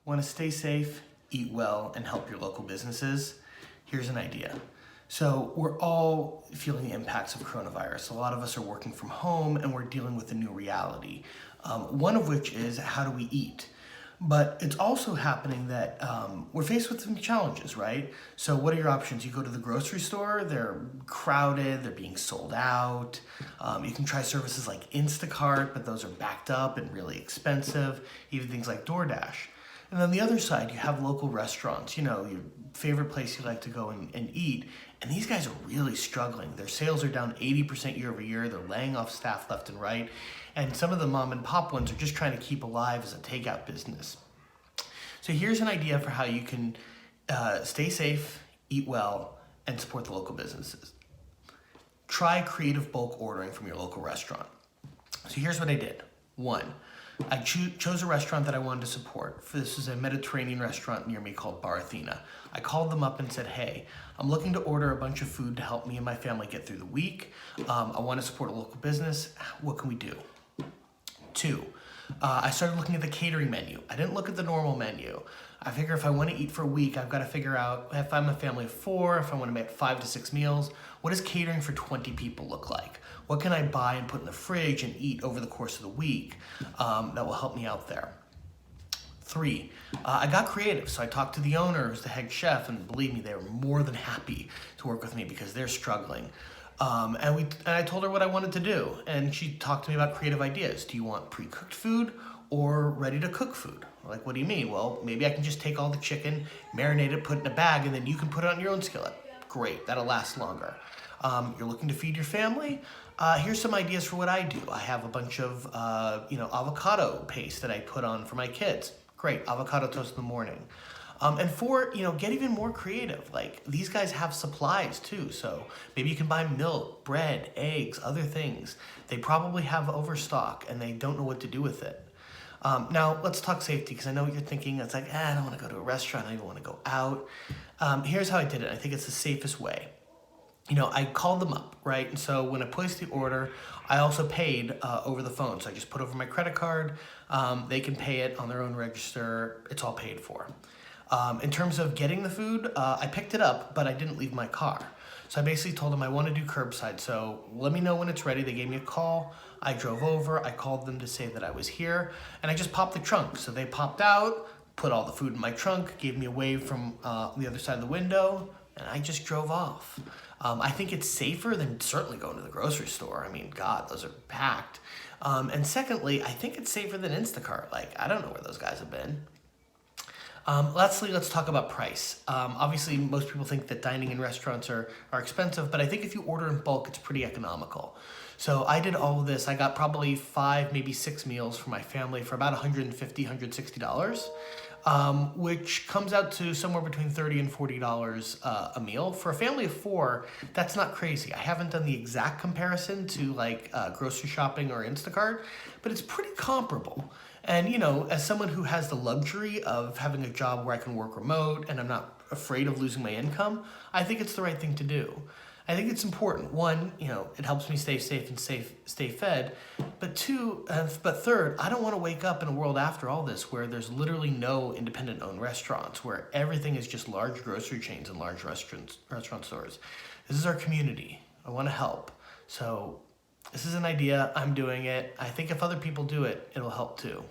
Want to stay safe, eat well, and help your local businesses? Here's an idea. So we're all feeling the impacts of coronavirus. A lot of us are working from home and we're dealing with a new reality. One of which is, how do we eat? But it's also happening that we're faced with some challenges, right? So what are your options? You go to the grocery store, they're crowded, they're being sold out. You can try services like Instacart, but those are backed up and really expensive, even things like DoorDash. And on the other side, you have local restaurants, you know, your favorite place you like to go and eat. And these guys are really struggling. Their sales are down 80% year over year. They're laying off staff left and right. And some of the mom and pop ones are just trying to keep alive as a takeout business. So here's an idea for how you can stay safe, eat well, and support the local businesses. Try creative bulk ordering from your local restaurant. So here's what I did. One, I chose a restaurant that I wanted to support. This is a Mediterranean restaurant near me called Bar Athena. I called them up and said, hey, I'm looking to order a bunch of food to help me and my family get through the week. I want to support a local business. What can we do? Two, I started looking at the catering menu. I didn't look at the normal menu. I figure if I want to eat for a week, I've got to figure out if I'm a family of 4, if I want to make 5 to 6 meals, what does catering for 20 people look like? What can I buy and put in the fridge and eat over the course of the week that will help me out there? 3, I got creative. So I talked to the owner, who's the head chef, and believe me, they were more than happy to work with me because they're struggling. And I told her what I wanted to do, and she talked to me about creative ideas. Do you want pre-cooked food or ready-to-cook food? Like, what do you mean? Well, maybe I can just take all the chicken, marinate it, put it in a bag, and then you can put it on your own skillet. Great, that'll last longer. You're looking to feed your family? Here's some ideas for what I do. I have a bunch of, avocado paste that I put on for my kids. Great, avocado toast in the morning. And 4, get even more creative. Like, these guys have supplies too, so maybe you can buy milk, bread, eggs, other things. They probably have overstock and they don't know what to do with it. Now, let's talk safety, because I know what you're thinking. It's like, I don't want to go to a restaurant. I don't want to go out. Here's how I did it. I think it's the safest way. I called them up, right? And so when I placed the order, I also paid over the phone. So I just put over my credit card. They can pay it on their own register. It's all paid for. In terms of getting the food, I picked it up, but I didn't leave my car. So I basically told them I want to do curbside. So let me know when it's ready. They gave me a call. I drove over. I called them to say that I was here. And I just popped the trunk. So they popped out, put all the food in my trunk, gave me a wave from the other side of the window, and I just drove off. I think it's safer than certainly going to the grocery store. I mean, God, those are packed. And secondly, I think it's safer than Instacart. Like, I don't know where those guys have been. Lastly, let's talk about price. Obviously, most people think that dining in restaurants are expensive, but I think if you order in bulk, it's pretty economical. So I did all of this. I got probably 5, maybe 6 meals for my family for about $150, $160, which comes out to somewhere between $30 and $40 a meal. For a family of 4, that's not crazy. I haven't done the exact comparison to like grocery shopping or Instacart, but it's pretty comparable. And, as someone who has the luxury of having a job where I can work remote and I'm not afraid of losing my income, I think it's the right thing to do. I think it's important. 1, it helps me stay safe and stay fed. But 2, but 3rd, I don't want to wake up in a world after all this where there's literally no independent-owned restaurants, where everything is just large grocery chains and large restaurant stores. This is our community. I want to help. So this is an idea. I'm doing it. I think if other people do it, it'll help too.